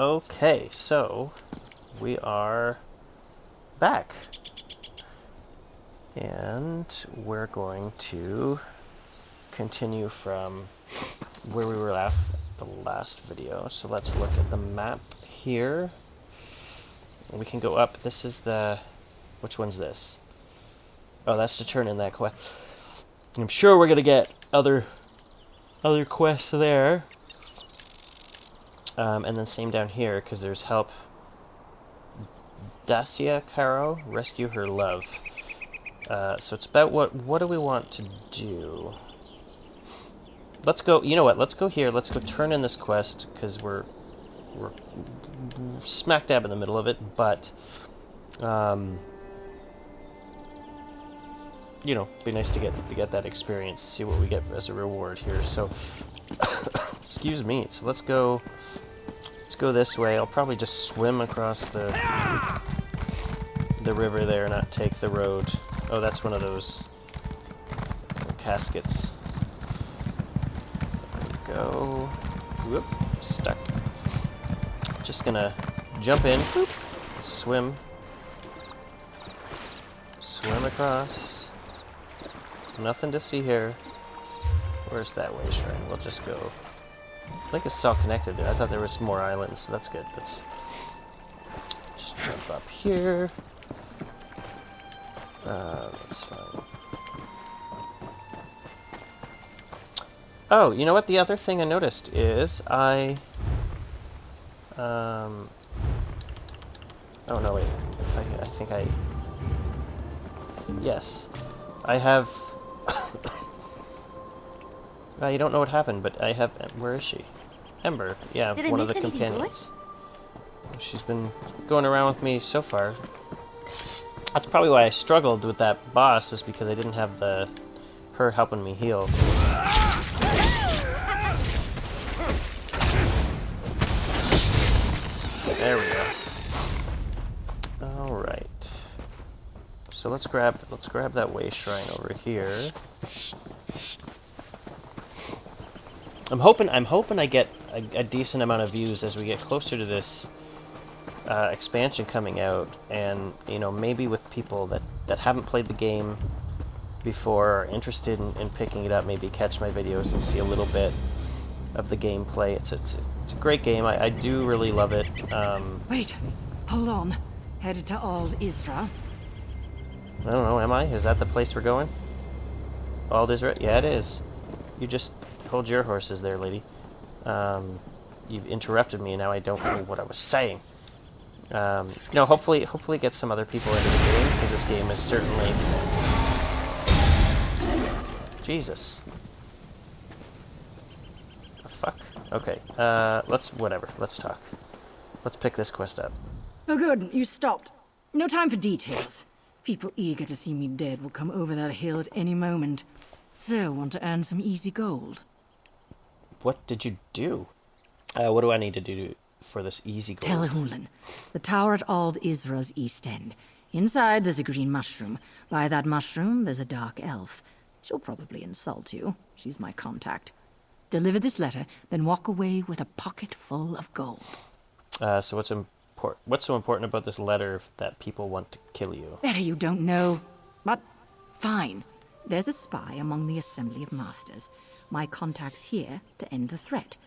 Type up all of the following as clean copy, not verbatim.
Okay, so we are back. And we're going to continue from where we were at the last video. So let's look at the map here. We can go up. This is the... Which one's this? Oh, that's to turn in that quest. I'm sure we're going to get other quests there. And then same down here, because there's help. Dacia Caro, rescue her love. So it's about what do we want to do? Let's go, you know what, let's go here, let's go turn in this quest, because we're smack dab in the middle of it, but, you know, it'd be nice to get that experience, see what we get as a reward here, so, excuse me, so let's go this way. I'll probably just swim across the river there, not take the road. Oh, that's one of those caskets. There we go. Whoop, stuck. Just gonna jump in, whoop, swim across. Nothing to see here. Where's that way shrine? We'll just go. I think it's all connected there. I thought there was more islands, so that's good. Let's just jump up here. That's fine. Oh, you know what? The other thing I noticed is oh no, wait. I think yes. I have... you don't know what happened, but I have... Where is she? Ember. Yeah, one of the companions. She's been going around with me so far. That's probably why I struggled with that boss, was because I didn't have her helping me heal. There we go. Alright. So let's grab that way shrine over here. I'm hoping I get a decent amount of views as we get closer to this expansion coming out, and you know, maybe with people that haven't played the game before, are interested in picking it up, maybe catch my videos and see a little bit of the gameplay. It's a great game. I do really love it. Wait, hold on. Headed to Old Isra? I don't know, am I? Is that the place we're going? Old Isra? Yeah, it is. You just hold your horses there, lady. You've interrupted me, and now I don't know what I was saying. You know, hopefully get some other people into the game, because this game is certainly... Jesus. The fuck? Okay, let's talk. Let's pick this quest up. Oh good, you stopped. No time for details. People eager to see me dead will come over that hill at any moment. So, want to earn some easy gold? What did you do? What do I need to do for this easy gold? Telhulen, the tower at Old Isra's east end. Inside there's a green mushroom. By that mushroom there's a dark elf. She'll probably insult you. She's my contact. Deliver this letter, then walk away with a pocket full of gold. So what's so important about this letter that people want to kill you? Better you don't know. But fine. There's a spy among the Assembly of Masters. My contact's here to end the threat.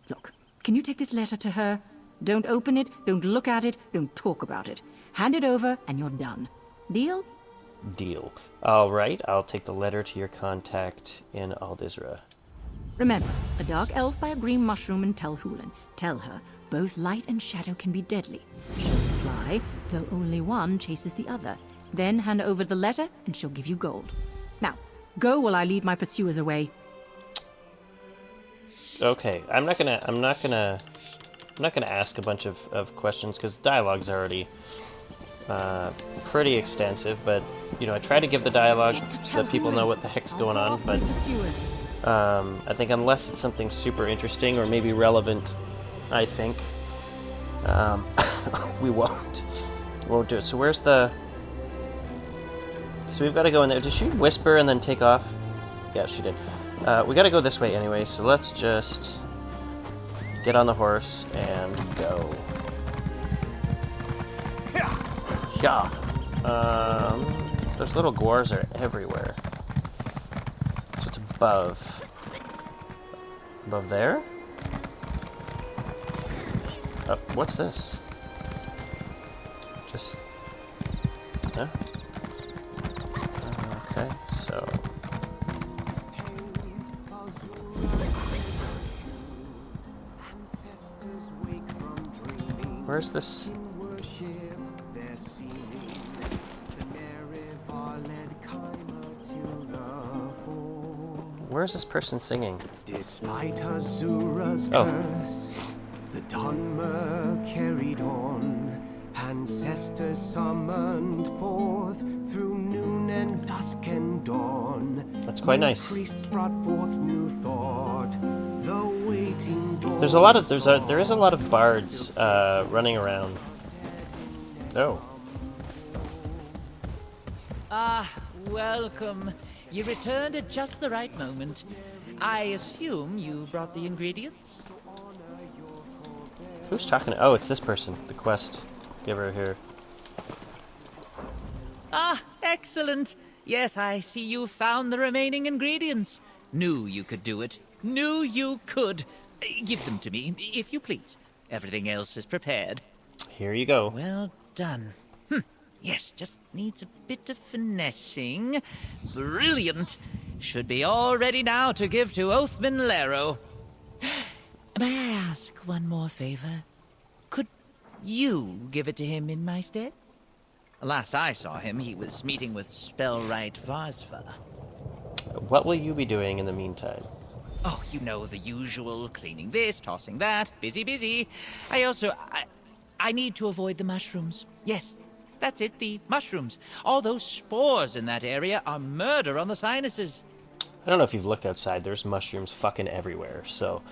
Look, can you take this letter to her? Don't open it, don't look at it, don't talk about it. Hand it over and you're done. Deal? Deal. Alright, I'll take the letter to your contact in Aldisra. Remember, a dark elf by a green mushroom in Telhulen. Tell her, both light and shadow can be deadly. She'll reply, though only one chases the other. Then hand over the letter and she'll give you gold. Now, go while I lead my pursuers away. Okay, I'm not gonna ask a bunch of questions, because dialogue's already pretty extensive, but you know, I try to give the dialogue so that people know what the heck's going on, but I think unless it's something super interesting or maybe relevant, I think we won't do it. So where's the... So we've got to go in there. Did she whisper and then take off? Yeah, she did. We got to go this way anyway, so let's just get on the horse and go. Yeah. Those little gwars are everywhere. So it's above. Above there? What's this? Just... yeah? Okay, so... where's this? Where's this person singing? Despite Azura's curse, the Dunmer carried on. Ancestors summoned forth through noon and dusk and dawn. That's quite nice. Priests brought forth new thought. The waiting door. There is a lot of bards running around. Oh. Ah, welcome. You returned at just the right moment. I assume you brought the ingredients? Who's talking? Oh, it's this person, the quest giver here. Ah, excellent. Yes, I see you found the remaining ingredients. Knew you could do it. Knew you could. Give them to me, if you please. Everything else is prepared. Here you go. Well done. Yes, just needs a bit of finessing. Brilliant. Should be all ready now to give to Oathman Lero. May I ask one more favor? Could you give it to him in my stead? Last I saw him, he was meeting with Spellwright Varsva. What will you be doing in the meantime? Oh, you know the usual. Cleaning this, tossing that. Busy, busy. I need to avoid the mushrooms. Yes. That's it, the mushrooms. All those spores in that area are murder on the sinuses. I don't know if you've looked outside. There's mushrooms fucking everywhere. So,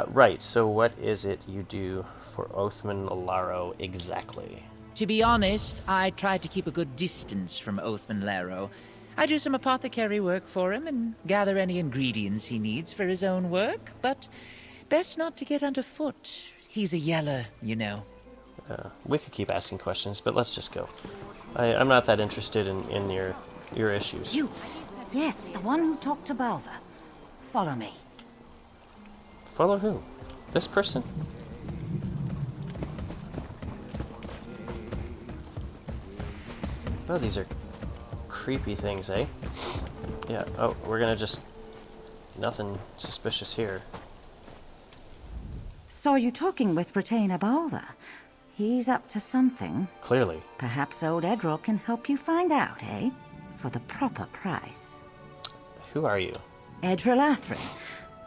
right. So what is it you do for Oathman Laro exactly? To be honest, I try to keep a good distance from Oathman Laro. I do some apothecary work for him and gather any ingredients he needs for his own work, but best not to get underfoot. He's a yeller, you know. We could keep asking questions, but let's just go. I'm not that interested in your issues. You! Yes, the one who talked to Balva. Follow me. Follow who? This person? Oh, these are creepy things, eh? Yeah, oh, we're gonna just... nothing suspicious here. Saw you talking with Retainer Balva. He's up to something. Clearly. Perhaps old Edril can help you find out, eh? For the proper price. Who are you? Edril Athrin.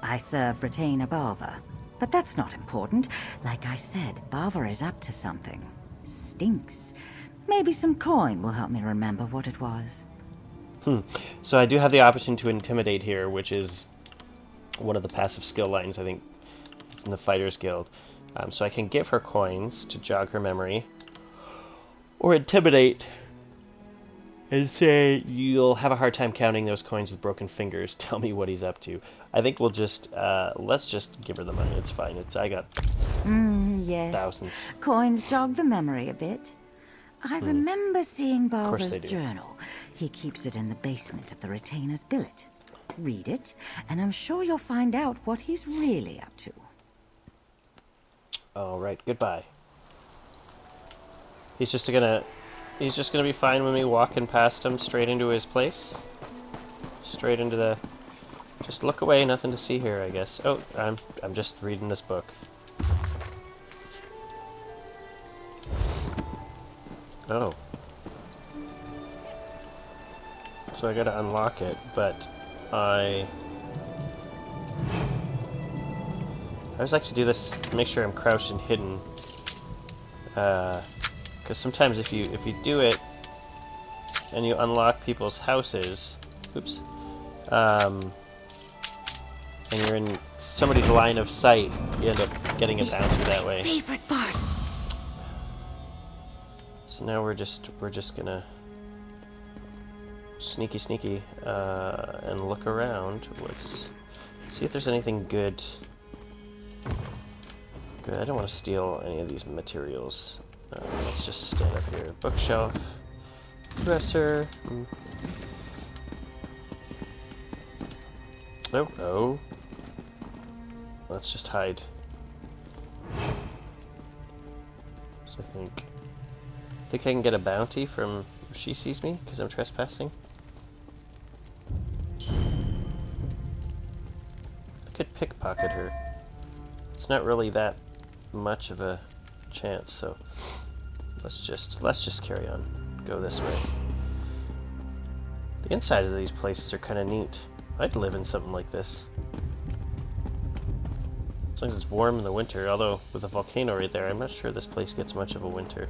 I serve Retainer Balva. But that's not important. Like I said, Balva is up to something. Stinks. Maybe some coin will help me remember what it was. So I do have the option to intimidate here, which is one of the passive skill lines, I think, in the Fighters Guild. So I can give her coins to jog her memory, or intimidate and say, you'll have a hard time counting those coins with broken fingers. Tell me what he's up to. I think we'll just, let's just give her the money. It's fine. I got Yes. thousands. Coins jog the memory a bit. I remember seeing course Balva's they do. journal. He keeps it in the basement of the Retainer's billet. Read it, and I'm sure you'll find out what he's really up to. All right, goodbye. He's just gonna be fine when we walking past him straight into his place. Straight into the... Just look away, nothing to see here, I guess. Oh, I'm just reading this book. Oh. So I gotta unlock it, but I always like to do this, make sure I'm crouched and hidden. Because sometimes if you do it and you unlock people's houses, oops, and you're in somebody's line of sight, you end up getting a bounty that way. Favorite part. So now we're just gonna sneaky and look around. Let's see if there's anything good. Good, I don't want to steal any of these materials. Let's just stand up here. Bookshelf. Dresser. Oh, oh. Let's just hide. So I think I can get a bounty from if she sees me because I'm trespassing. I could pickpocket her. It's not really that much of a chance, so let's just carry on. Go this way. The insides of these places are kind of neat. I'd live in something like this. As long as it's warm in the winter, although with a volcano right there, I'm not sure this place gets much of a winter.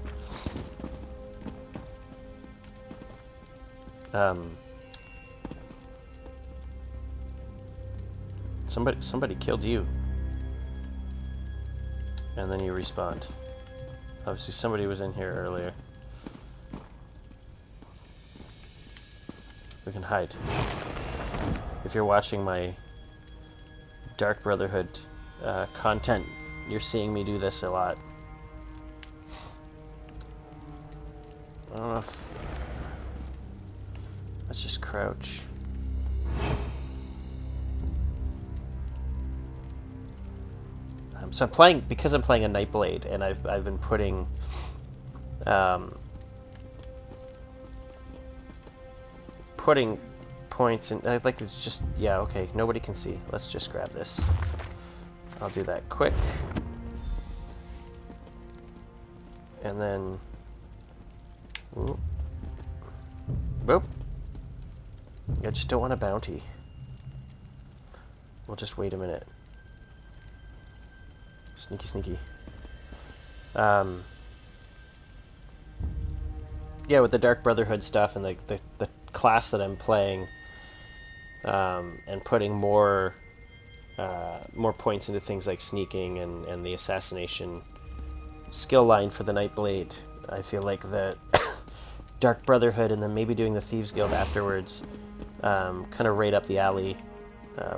Somebody killed you. And then you respawned. Obviously somebody was in here earlier. We can hide. If you're watching my Dark Brotherhood content, you're seeing me do this a lot. I don't know if... Let's just crouch. So I'm playing, because I'm playing a Nightblade, and I've been putting putting points in. I'd like to just, yeah, okay, nobody can see. Let's just grab this. I'll do that quick. And then ooh. Boop. I just don't want a bounty. We'll just wait a minute. Sneaky, sneaky. Yeah, with the Dark Brotherhood stuff and the class that I'm playing, and putting more points into things like sneaking and the assassination skill line for the Nightblade, I feel like the Dark Brotherhood and then maybe doing the Thieves Guild afterwards, kind of right up the alley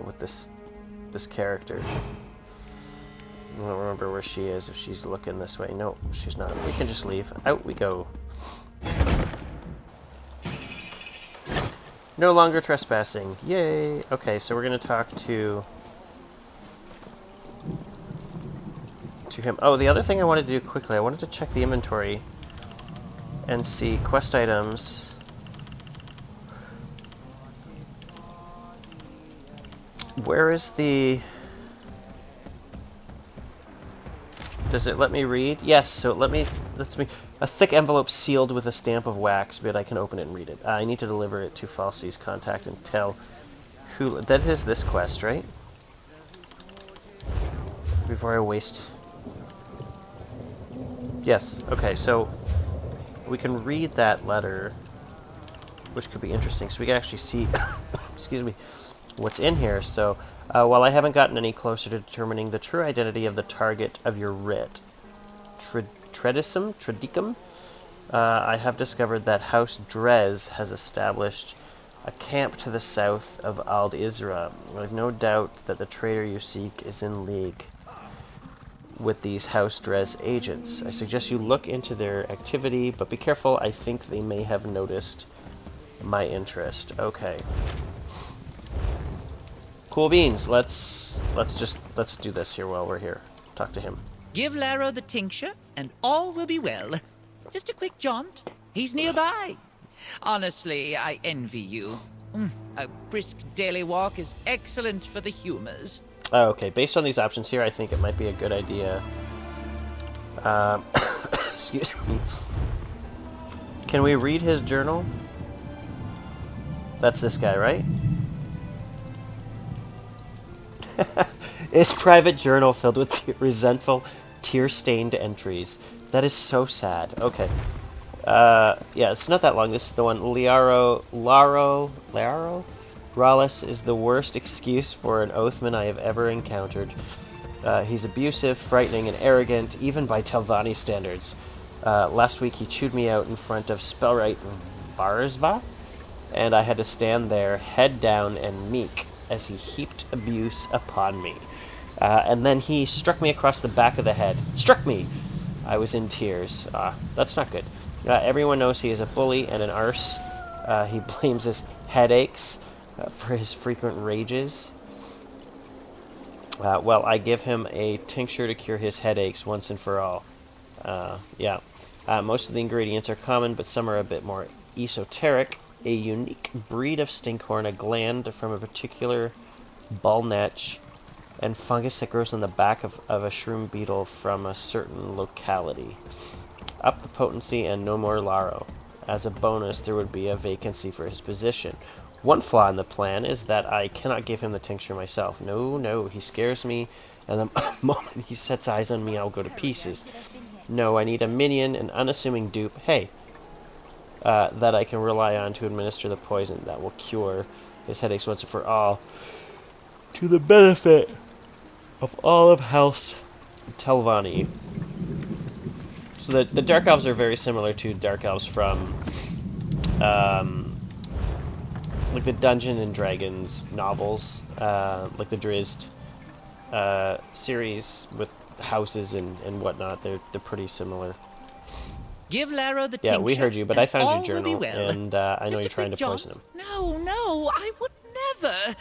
with this character. I don't remember where she is, if she's looking this way. No, she's not. We can just leave. Out we go. No longer trespassing. Yay! Okay, so we're going to talk to him. Oh, the other thing I wanted to do quickly, I wanted to check the inventory and see quest items. Where is the... Does it let me read? Yes, so it lets me a thick envelope sealed with a stamp of wax, but I can open it and read it. I need to deliver it to Falsey's contact and tell who. That is this quest, right? Before I waste. Yes. Okay, so we can read that letter, which could be interesting. So we can actually see. Excuse me. What's in here. So while I haven't gotten any closer to determining the true identity of the target of your writ, Tredicum, I have discovered that House Drez has established a camp to the south of Ald Isra. I have no doubt that the traitor you seek is in league with these House Drez agents. I suggest you look into their activity, but be careful. I think they may have noticed my interest. Okay. Cool beans. Let's do this here while we're here. Talk to him. Give Laro the tincture, and all will be well. Just a quick jaunt. He's nearby. Honestly, I envy you. A brisk daily walk is excellent for the humors. Oh, okay. Based on these options here, I think it might be a good idea. Excuse me. Can we read his journal? That's this guy, right? His private journal filled with resentful, tear-stained entries. That is so sad. Okay. Yeah, it's not that long. This is the one. Laro? Rallis is the worst excuse for an Oathman I have ever encountered. He's abusive, frightening, and arrogant, even by Telvanni standards. Last week he chewed me out in front of Spellwright Varsva, and I had to stand there, head down and meek, as he heaped abuse upon me. And then he struck me across the back of the head. Struck me! I was in tears. That's not good. Everyone knows he is a bully and an arse. He blames his headaches for his frequent rages. Well, I give him a tincture to cure his headaches once and for all. Yeah. Most of the ingredients are common, but some are a bit more esoteric. A unique breed of stinkhorn, a gland from a particular ball netch, and fungus that grows on the back of a shroom beetle from a certain locality. Up the potency and no more Laro. As a bonus, there would be a vacancy for his position. One flaw in the plan is that I cannot give him the tincture myself. No, he scares me, and the moment he sets eyes on me, I'll go to pieces. No, I need a minion, an unassuming dupe, that I can rely on to administer the poison that will cure his headaches once and for all, to the benefit of all of House Telvanni. So the Dark Elves are very similar to Dark Elves from like the Dungeons and Dragons novels, like the Drizzt series with houses and whatnot. They're pretty similar. Give Laro the tincture. Yeah, we heard you, but I and found your all will be journal, well. and I know Just you're a trying to quick jaunt. poison him. No, I would never.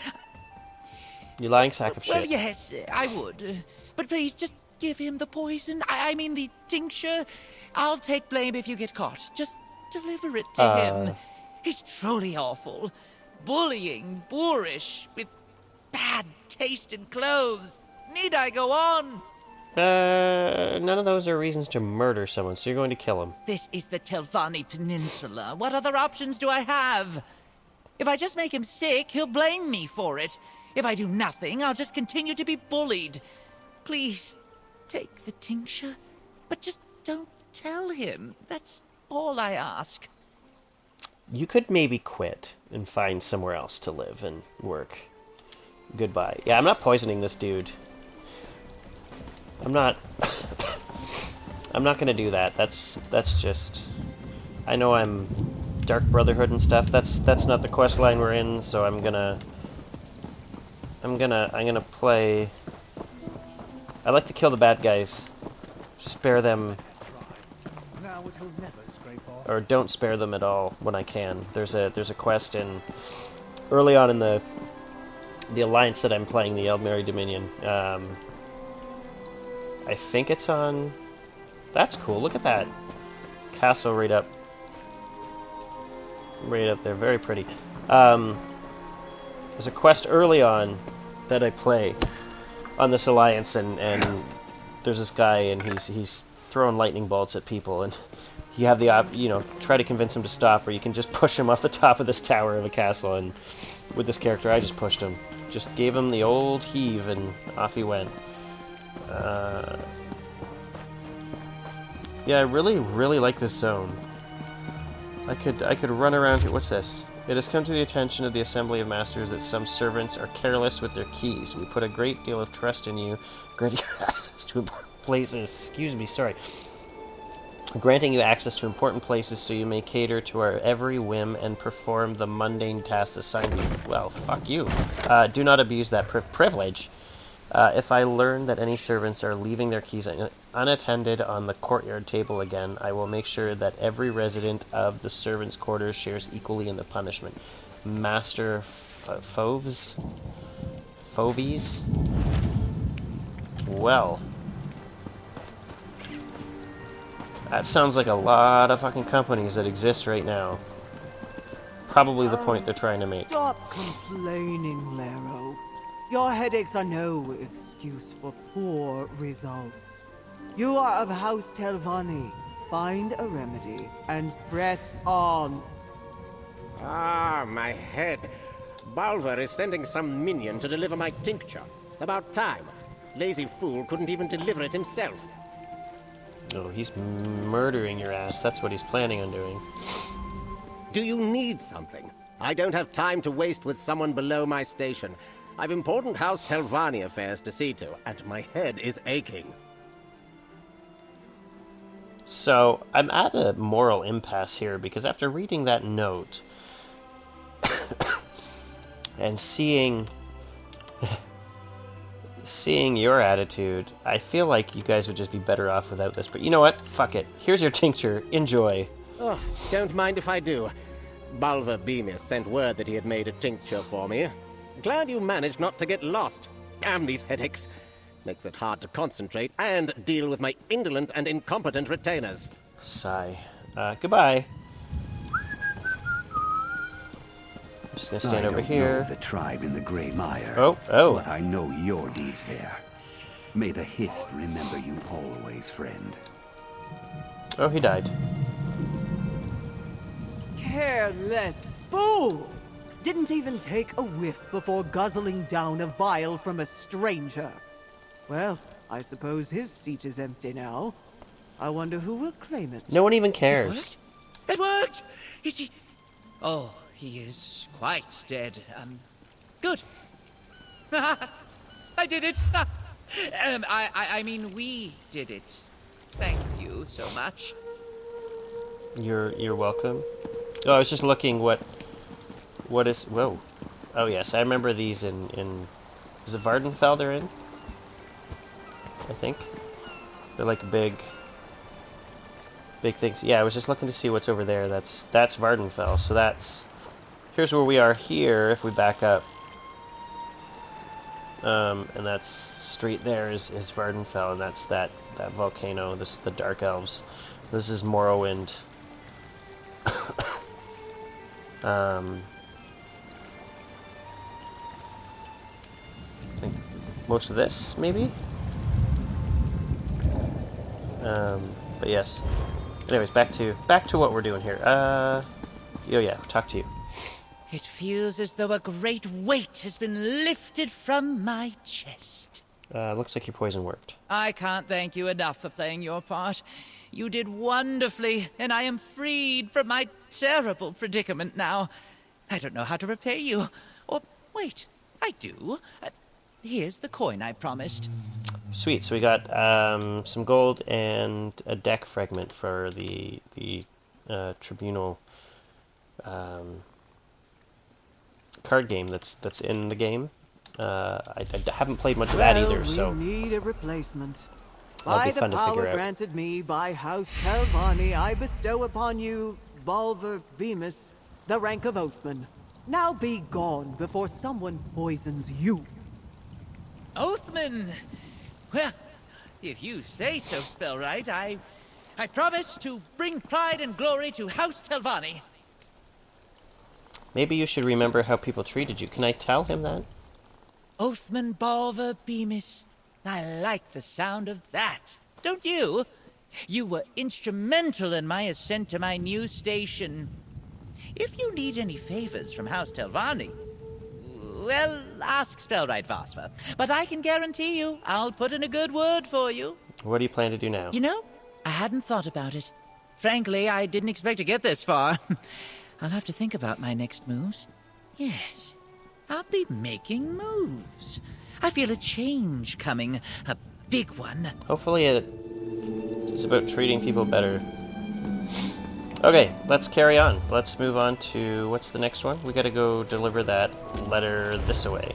You lying sack of Well, shit. yes, I would. But please, just give him the poison. I mean the tincture. I'll take blame if you get caught. Just deliver it to him. He's truly awful. Bullying, boorish, with bad taste in clothes. Need I go on? None of those are reasons to murder someone, so you're going to kill him. This is the Telvanni Peninsula. What other options do I have? If I just make him sick, he'll blame me for it. If I do nothing, I'll just continue to be bullied. Please, take the tincture, but just don't tell him. That's all I ask. You could maybe quit and find somewhere else to live and work. Goodbye. Yeah, I'm not poisoning this dude. I'm not gonna do that. That's just, I know I'm Dark Brotherhood and stuff. That's not the quest line we're in, so I'm gonna play. I like to kill the bad guys. Spare them, or don't spare them at all when I can. There's a quest in early on in the alliance that I'm playing, the Eldmeri Dominion. I think it's on. That's cool. Look at that castle right up there. Very pretty. There's a quest early on that I play on this alliance, and there's this guy, and he's throwing lightning bolts at people, and you have the try to convince him to stop, or you can just push him off the top of this tower of a castle. And with this character, I just pushed him, just gave him the old heave, and off he went. Yeah, I really like this zone. I could run around here. What's this? It has come to the attention of the Assembly of Masters that some servants are careless with their keys. We put a great deal of trust in you, granting you access to important places. Excuse me, sorry. Granting you access to important places so you may cater to our every whim and perform the mundane tasks assigned you. Well, fuck you. Do not abuse that privilege. If I learn that any servants are leaving their keys unattended on the courtyard table again, I will make sure that every resident of the servants' quarters shares equally in the punishment. Master Foves? Well. That sounds like a lot of fucking companies that exist right now. Probably the point they're trying to make. Stop complaining, Laro. Your headaches are no excuse for poor results. You are of House Telvanni. Find a remedy and press on. Ah, my head. Balver is sending some minion to deliver my tincture. About time. Lazy fool couldn't even deliver it himself. Oh, he's murdering your ass. That's what he's planning on doing. Do you need something? I don't have time to waste with someone below my station. I've important House Telvanni affairs to see to, and my head is aching. So, I'm at a moral impasse here, because after reading that note, and seeing seeing your attitude, I feel like you guys would just be better off without this. But you know what? Fuck it. Here's your tincture. Enjoy. Oh, don't mind if I do. Bulver Bemis sent word that he had made a tincture for me. Glad you managed not to get lost. Damn these headaches. Makes it hard to concentrate and deal with my indolent and incompetent retainers. Sigh. Goodbye. I'm just gonna stand over here. I don't know the tribe in the Grey Mire. Oh. But I know your deeds there. May the Hist remember you always, friend. Oh, he died. Careless fool! Didn't even take a whiff before guzzling down a vial from a stranger. Well, I suppose his seat is empty now. I wonder who will claim it. No one even It cares. worked? It worked! Is he... Oh, he is quite dead. Good. I did it! I mean, we did it. Thank you so much. You're welcome. Oh, I was just looking what is... Whoa. Oh, yes, I remember these in... Is it Vardenfell they're in? I think. They're like big things. Yeah, I was just looking to see what's over there. That's Vardenfell. So that's... Here's where we are here, if we back up. And that's straight there is Vardenfell, and that's that volcano. This is the Dark Elves. This is Morrowind. I think most of this, maybe? But yes. Anyways, back to what we're doing here. Oh yeah, talk to you. It feels as though a great weight has been lifted from my chest. Looks like your poison worked. I can't thank you enough for playing your part. You did wonderfully, and I am freed from my terrible predicament now. I don't know how to repay you. Or, wait, I do. Here's the coin I promised. Sweet, so we got some gold and a deck fragment for the Tribunal card game that's in the game. I haven't played much of that either, so we need a replacement. that'll By be the fun to power figure out. granted me by House Telvanni, I bestow upon you, Bulver Bemis, the rank of Oathman. Now be gone before someone poisons you. Oathman! Well, if you say so, Spellright, I promise to bring pride and glory to House Telvanni. Maybe you should remember how people treated you. Can I tell him that? Oathman Bulver Bemis. I like the sound of that. Don't you? You were instrumental in my ascent to my new station. If you need any favors from House Telvanni, well, ask Spellright Vasva. But I can guarantee you, I'll put in a good word for you. What do you plan to do now? You know, I hadn't thought about it. Frankly, I didn't expect to get this far. I'll have to think about my next moves. Yes, I'll be making moves. I feel a change coming, a big one. Hopefully it's about treating people better. Okay, let's carry on. Let's move on to... What's the next one? We gotta go deliver that letter this way.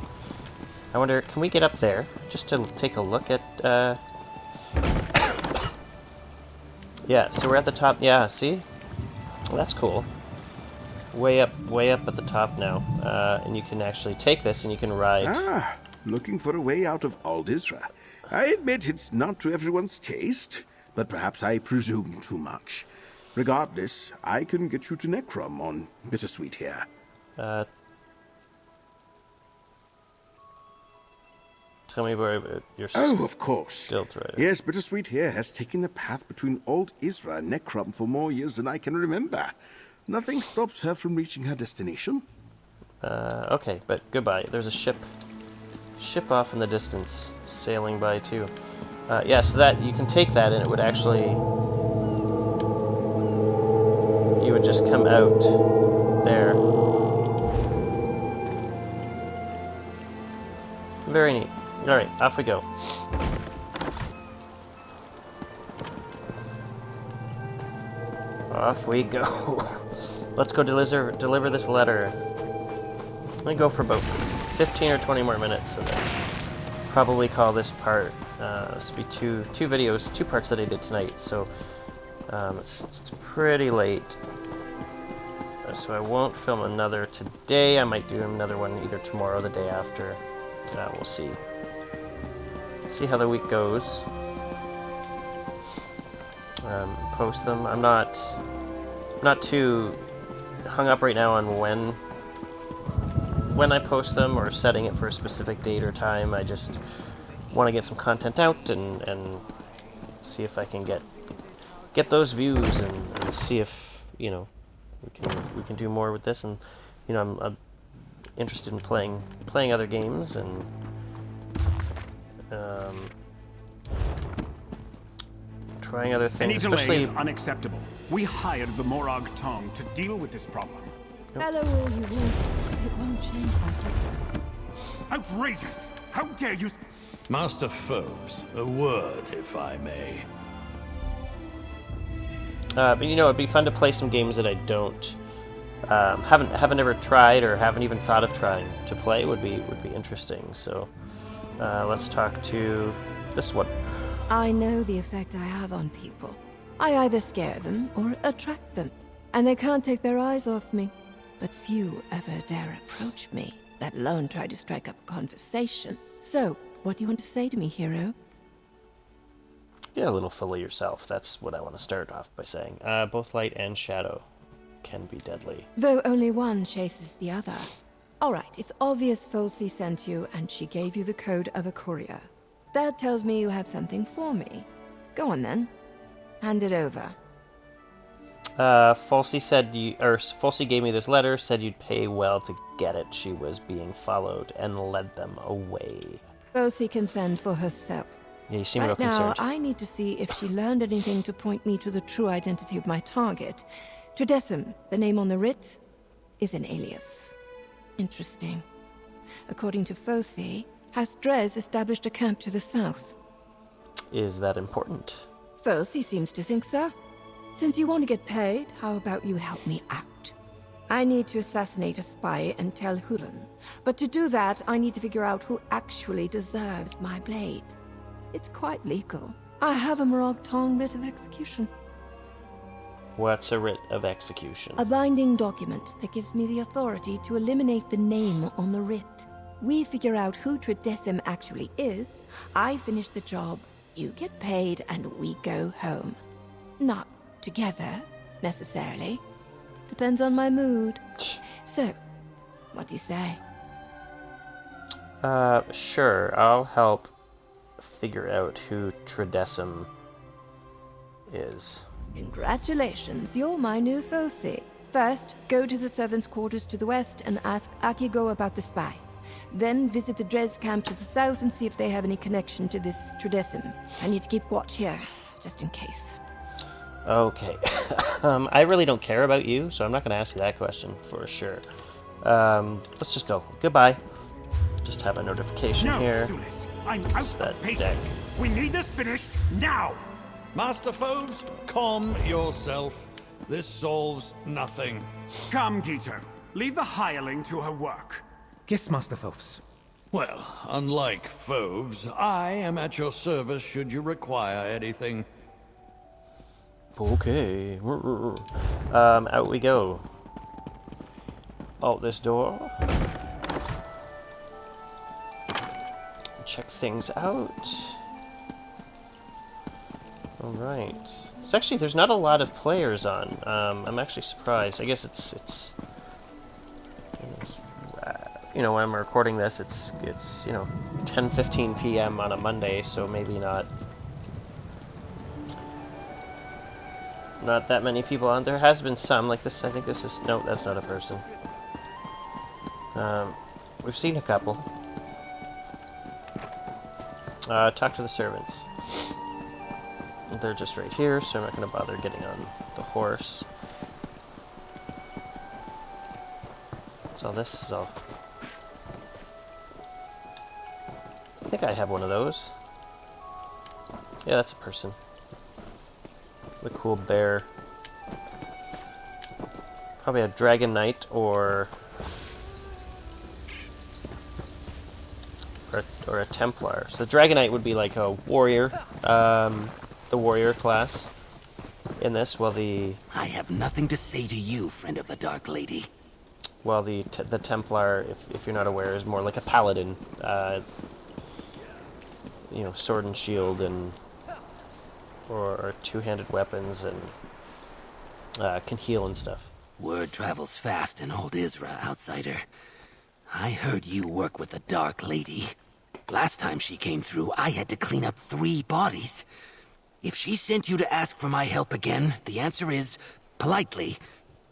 I wonder, can we get up there? Just to take a look at... Yeah, so we're at the top. Yeah, see? Well, that's cool. Way up at the top now. And you can actually take this and you can ride... Ah, looking for a way out of Aldisra. I admit it's not to everyone's taste, but perhaps I presume too much. Regardless, I can get you to Necrom on Bittersweet here. Tell me where your Oh, of course. skill thread. Yes, Bittersweet here has taken the path between Old Isra and Necrom for more years than I can remember. Nothing stops her from reaching her destination. Okay, but goodbye. There's a ship off in the distance, sailing by too. Yeah, so that you can take that, and it would actually, you would just come out there. Very neat. All right, off we go. Off we go. Let's go deliver this letter. Let me go for about 15 or 20 more minutes and then probably call this part, this will be two videos, 2 parts that I did tonight, so it's pretty late. So I won't film another today. I might do another one either tomorrow or the day after. We'll see. See how the week goes. Post them. I'm not too hung up right now on when I post them or setting it for a specific date or time. I just want to get some content out and see if I can get those views and see if, you know, we can do more with this. And, you know, I'm interested in playing other games and trying other Any things, delay especially. is unacceptable. We hired the Morag Tong to deal with this problem. Hello, all you want. It won't change my process. Outrageous! How dare you... Master Phobes, a word, if I may. But you know, it'd be fun to play some games that I don't haven't ever tried or haven't even thought of trying to play. Would be interesting. So let's talk to this one. I know the effect I have on people. I either scare them or attract them, and they can't take their eyes off me. But few ever dare approach me, let alone try to strike up a conversation. So, what do you want to say to me, hero? Get a little full of yourself. That's what I want to start off by saying. Both light and shadow can be deadly. Though only one chases the other. Alright, it's obvious Folsey sent you, and she gave you the code of a courier. That tells me you have something for me. Go on then. Hand it over. Folsey said Folsey gave me this letter, said you'd pay well to get it. She was being followed and led them away. Folsey can fend for herself. Yeah, you seem real Right now, concerned. I need to see if she learned anything to point me to the true identity of my target. Tridecim, the name on the writ, is an alias. Interesting. According to Folsey, House Drez established a camp to the south. Is that important? Folsey seems to think so. Since you want to get paid, how about you help me out? I need to assassinate a spy and tell Hulan. But to do that, I need to figure out who actually deserves my blade. It's quite legal. I have a Morag Tong writ of execution. What's a writ of execution? A binding document that gives me the authority to eliminate the name on the writ. We figure out who Tridecim actually is, I finish the job, you get paid, and we go home. Not together, necessarily. Depends on my mood. So, what do you say? Sure. I'll help figure out who Tridecim is. Congratulations, you're my new Folsey. First, go to the servants' quarters to the west and ask Akigo about the spy. Then visit the Drez camp to the south and see if they have any connection to this Tridecim. I need to keep watch here, just in case. Okay. I really don't care about you, so I'm not going to ask you that question for sure. Let's just go. Goodbye. Just have a notification No, here. Sulis, I'm It's out that of patience. deck. We need this finished now. Master Phobes, calm yourself. This solves nothing. Come, Gito. Leave the hireling to her work. Yes, Master Phobes. Well, unlike Phobes, I am at your service should you require anything. Okay. Out we go. Out this door. Check things out. Alright. It's actually, there's not a lot of players on. I'm actually surprised. I guess it's you know, when I'm recording this, it's you know, 10:15 p.m. on a Monday, so maybe not that many people on. There has been some, like this. I think this is, no, that's not a person. We've seen a couple. Talk to the servants. They're just right here, so I'm not going to bother getting on the horse. So this is all. I think I have one of those. Yeah, that's a person. The cool bear. Probably a dragon knight or or a Templar. So the Dragonite would be like a warrior, the warrior class in this, while the I have nothing to say to you, friend of the Dark Lady. the Templar, if you're not aware, is more like a paladin. You know, sword and shield and or two-handed weapons and can heal and stuff. Word travels fast in Old Isra, outsider. I heard you work with the Dark Lady. Last time she came through, I had to clean up 3 bodies. If she sent you to ask for my help again, the answer is, politely,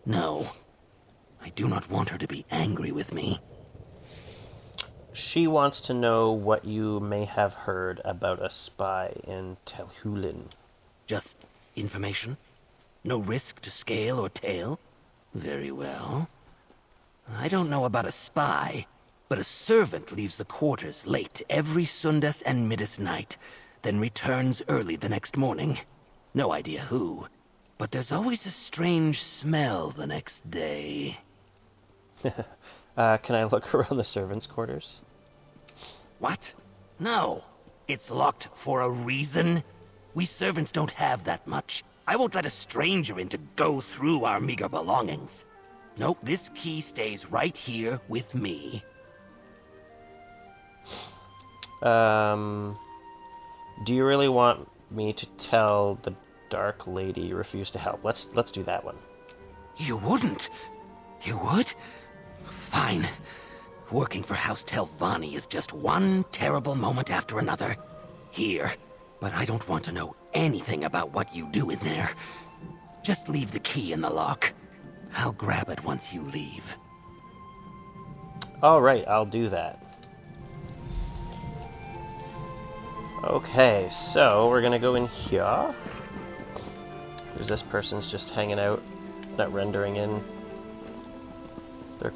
no. I do not want her to be angry with me. She wants to know what you may have heard about a spy in Telhulin. Just information? No risk to scale or tail? Very well. I don't know about a spy, but a servant leaves the quarters late every Sundas and Midas night, then returns early the next morning. No idea who, but there's always a strange smell the next day. Can I look around the servants' quarters? What? No. It's locked for a reason. We servants don't have that much. I won't let a stranger in to go through our meager belongings. Nope, this key stays right here with me. Do you really want me to tell the Dark Lady you refuse to help? Let's do that one. You wouldn't? You would? Fine. Working for House Telvanni is just one terrible moment after another. Here. But I don't want to know anything about what you do in there. Just leave the key in the lock. I'll grab it once you leave. Alright, I'll do that. Okay, so we're gonna go in here. There's this person's just hanging out, not rendering in their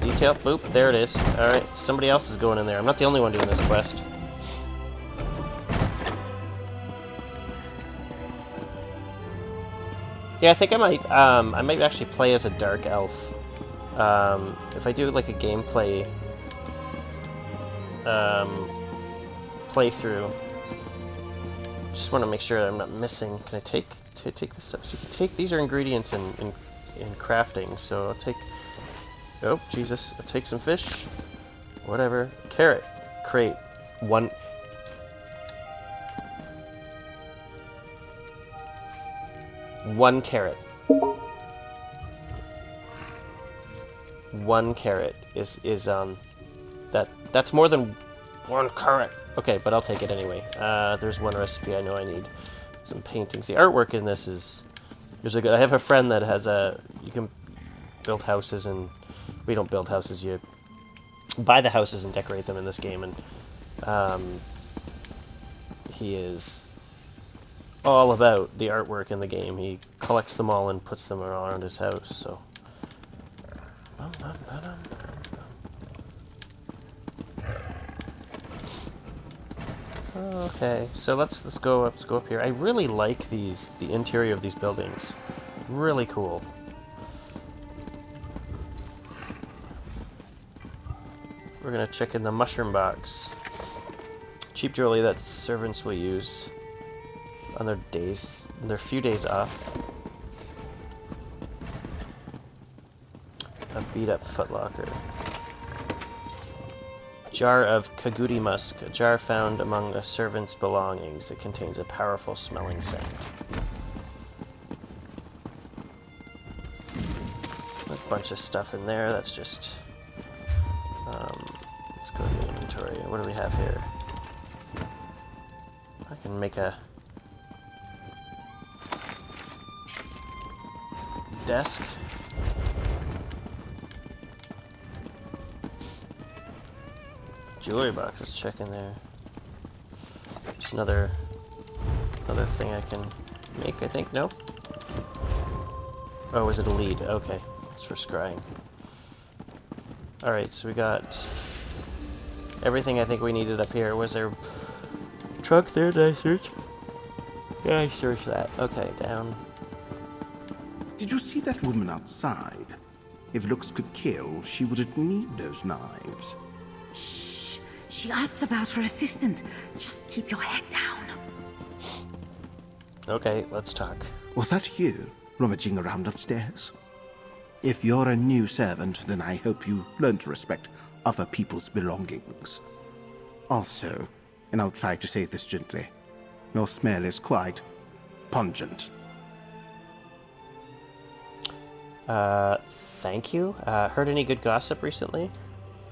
detail. Boop, there it is. Alright, somebody else is going in there. I'm not the only one doing this quest. Yeah, I think I might actually play as a dark elf. If I do like a gameplay playthrough, just want to make sure that I'm not missing. Can I take this stuff? So you can take, these are ingredients in crafting. So I'll take. Oh Jesus! I'll take some fish. Whatever. Carrot. Crate. One. One carrot. One carrot is that's more than 1 carrot. Okay, but I'll take it anyway. There's one recipe I know I need. Some paintings. The artwork in this is good. I have a friend that has you can build houses, and we don't build houses. You buy the houses and decorate them in this game, and he is all about the artwork in the game. He collects them all and puts them around his house. So. Okay, so let's go up here. I really like the interior of these buildings. Really cool. We're gonna check in the mushroom box. Cheap jewelry that servants will use on their few days off. A beat up footlocker. Jar of Kagudi musk, a jar found among a servant's belongings. It contains a powerful smelling scent. A bunch of stuff in there. That's just. Let's go to the inventory. What do we have here? I can make a desk. Jewelry box, let's check in there. Just another thing I can make, I think. No? Oh, is it a lead? Okay, it's for scrying. Alright, so we got everything I think we needed up here. Was there a truck there? Did I search? Yeah, I searched that. Okay, down. Did you see that woman outside? If looks could kill, she wouldn't need those knives. Shh. She asked about her assistant. Just keep your head down. Okay, let's talk. Was that you, rummaging around upstairs? If you're a new servant, then I hope you learn to respect other people's belongings. Also, and I'll try to say this gently, your smell is quite pungent. Thank you. Heard any good gossip recently?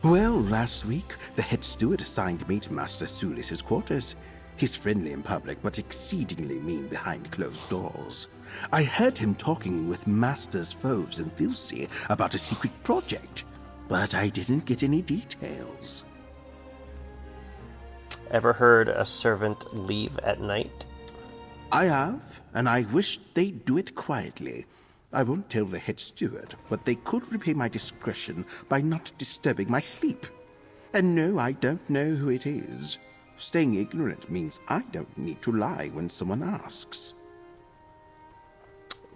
Well, last week, the head steward assigned me to Master Sulis's quarters. He's friendly in public, but exceedingly mean behind closed doors. I heard him talking with Masters Foves and Filsey about a secret project, but I didn't get any details. Ever heard a servant leave at night? I have, and I wish they'd do it quietly. I won't tell the head steward, but they could repay my discretion by not disturbing my sleep. And no, I don't know who it is. Staying ignorant means I don't need to lie when someone asks.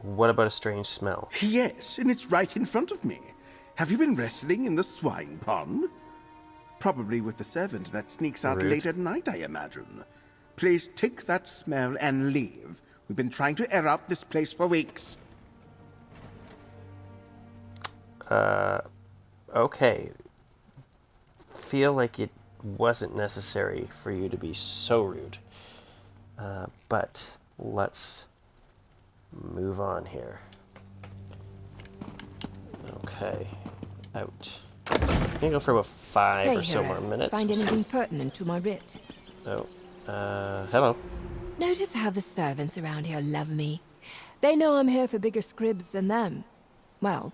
What about a strange smell? Yes, and it's right in front of me. Have you been wrestling in the swine pond? Probably with the servant that sneaks out Rude. late at night, I imagine. Please take that smell and leave. We've been trying to air out this place for weeks. Okay. Feel like it wasn't necessary for you to be so rude. But let's move on here. Okay. Out. I'm gonna go for about 5 Hey, or so hero. more minutes. Find anything pertinent to my writ? Oh. Hello. Notice how the servants around here love me. They know I'm here for bigger scribs than them. Well,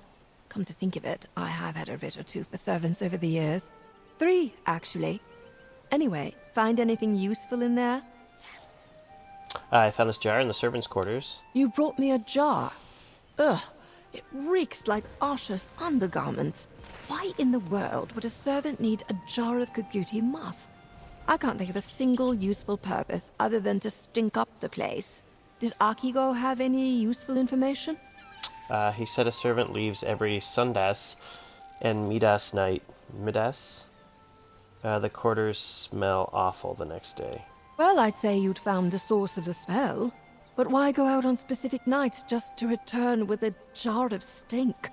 come to think of it, I have had a writ or two for servants over the years. 3, actually. Anyway, find anything useful in there? I found this jar in the servants' quarters. You brought me a jar. Ugh, it reeks like Asha's undergarments. Why in the world would a servant need a jar of Kaguti musk? I can't think of a single useful purpose other than to stink up the place. Did Akigo have any useful information? He said a servant leaves every Sundas and Midas night. Midas? The quarters smell awful the next day. Well, I'd say you'd found the source of the smell. But why go out on specific nights just to return with a jar of stink?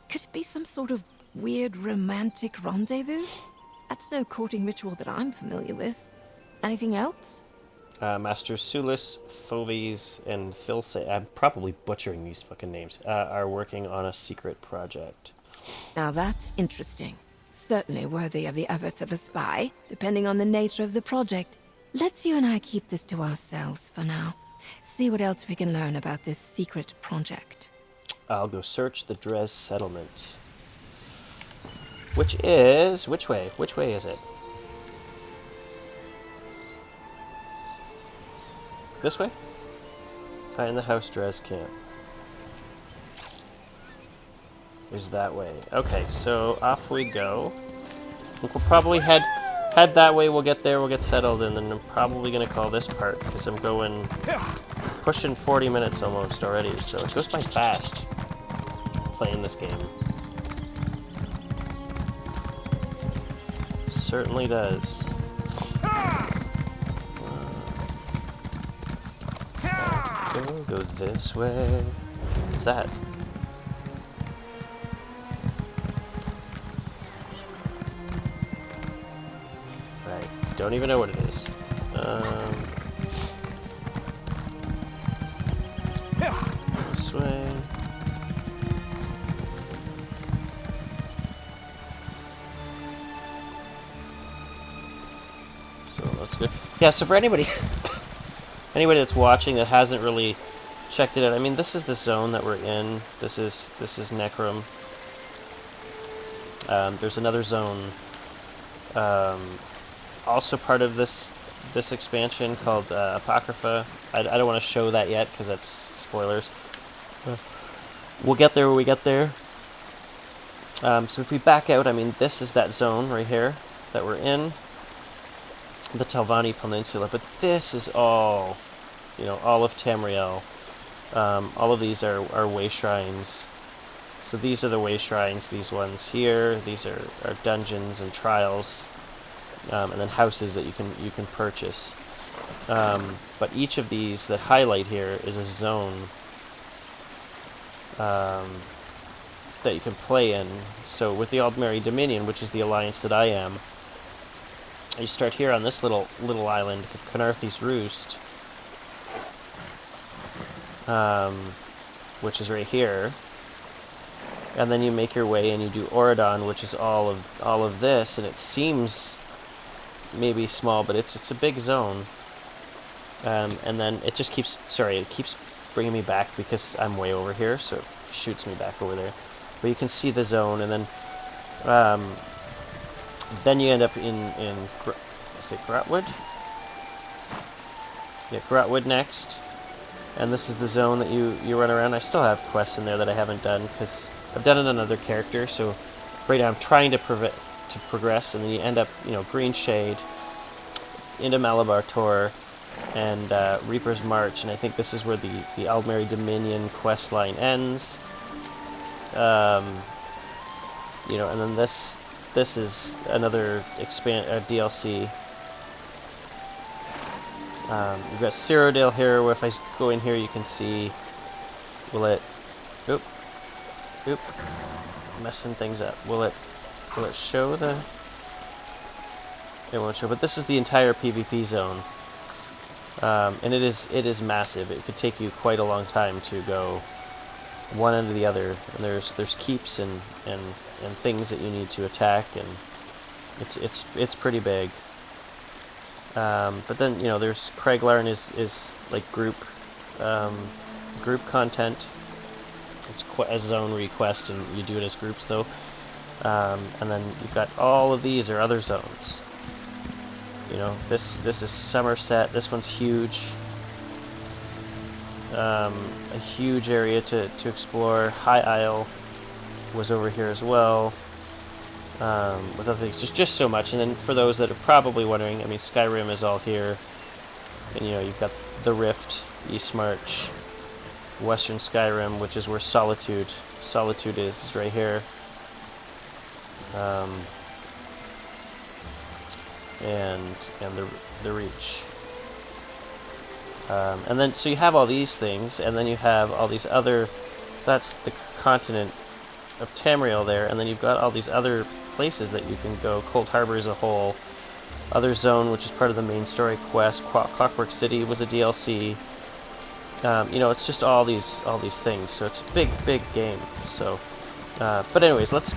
Could it be some sort of weird romantic rendezvous? That's no courting ritual that I'm familiar with. Anything else? Master Sulis, Foves, and Filse, I'm probably butchering these fucking names, are working on a secret project. Now that's interesting. Certainly worthy of the efforts of a spy, depending on the nature of the project. Let's you and I keep this to ourselves for now. See what else we can learn about this secret project. I'll go search the Drez settlement. Which is... which way? Which way is it? This way? Find the house Drez camp. Is that way. Okay, so off we go. I think we'll probably head that way, we'll get there, we'll get settled, and then I'm probably gonna call this part, because I'm going... pushing 40 minutes almost already, so it goes by fast playing this game. Certainly does. Go this way. What's that? Right, don't even know what it is. This way. So that's good. Yeah, so for anybody that's watching that hasn't really checked it out, I mean, this is the zone that we're in. This is Necrom. There's another zone, also part of this expansion called Apocrypha. I don't want to show that yet because that's spoilers. We'll get there when we get there. So if we back out, I mean, this is that zone right here that we're in, the Telvanni Peninsula, but this is all, you know, all of Tamriel. All of these are way shrines. So these are the way shrines, these ones here. These are dungeons and trials. and then houses that you can purchase. But each of these that highlight here is a zone that you can play in. So with the Aldmeri Dominion, which is the alliance that I am, you start here on this little island, Canarthy's Roost, which is right here, and then you make your way and you do Oradon, which is all of this, and it seems maybe small, but it's a big zone. And then it just keeps, it keeps bringing me back because I'm way over here, so it shoots me back over there. But you can see the zone, and then you end up in Grotwood? Yeah, Grotwood next. And this is the zone that you run around. I still have quests in there that I haven't done because I've done it on another character. So right now I'm trying to progress, and then you end up, Green Shade, into Malabar Tor, and Reaper's March, and I think this is where the Aldmeri Dominion quest line ends. And then this is another DLC. You've got Cyrodiil here, where if I go in here you can see, will it messing things up. Will it show the, it won't show, but this is the entire PvP zone. And it is massive. It could take you quite a long time to go one end to the other. And there's keeps and things that you need to attack, and it's pretty big. But then there's Craiglarn is like group content. It's a zone request, and you do it as groups though. And then you've got all of these are other zones. This is Somerset. This one's huge. A huge area to explore. High Isle was over here as well. With other things, there's just so much. And then for those that are probably wondering, I mean, Skyrim is all here. And you've got the Rift, East March, Western Skyrim, which is where Solitude is right here. And the Reach. And then, so you have all these things, and then you have all these other, that's the continent of Tamriel there, and then you've got all these other places that you can go. Cold Harbor is a whole other zone, which is part of the main story quest. Clockwork City was a DLC. It's just all these things, so it's a big game. So, but anyways, as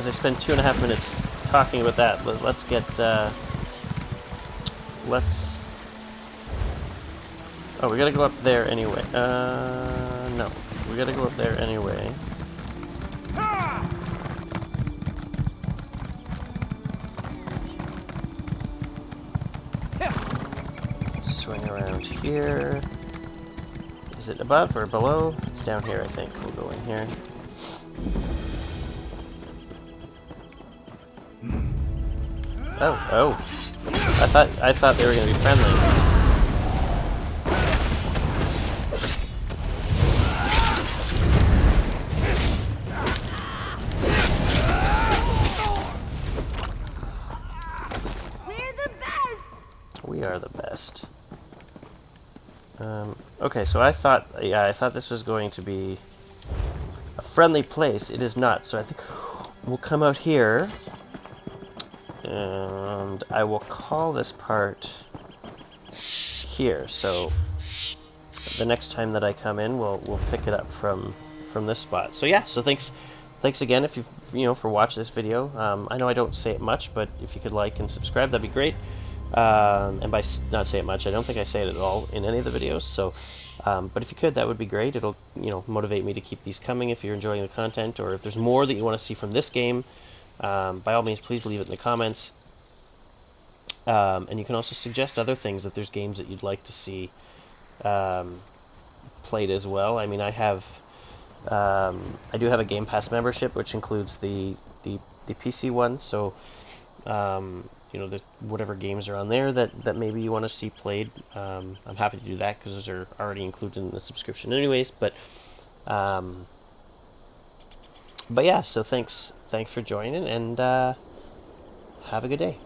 I spend 2.5 minutes talking about that, let's get, oh, we gotta go up there anyway. No, we gotta go up there anyway. Swing around here. Is it above or below? It's down here, I think. We'll go in here. Oh. I thought they were gonna be friendly. We are the best. Okay, so I thought this was going to be a friendly place. It is not. So I think we'll come out here, and I will call this part here. So the next time that I come in, we'll pick it up from this spot. So yeah. So thanks again if for watching this video. I know I don't say it much, but if you could like and subscribe, that'd be great. And by not say it much, I don't think I say it at all in any of the videos. So, but if you could, that would be great. It'll motivate me to keep these coming if you're enjoying the content, or if there's more that you want to see from this game. By all means, please leave it in the comments. And you can also suggest other things if there's games that you'd like to see played as well. I mean, I do have a Game Pass membership, which includes the PC one. So. Whatever games are on there that maybe you want to see played, I'm happy to do that because those are already included in the subscription anyways. But yeah, so thanks for joining, and have a good day.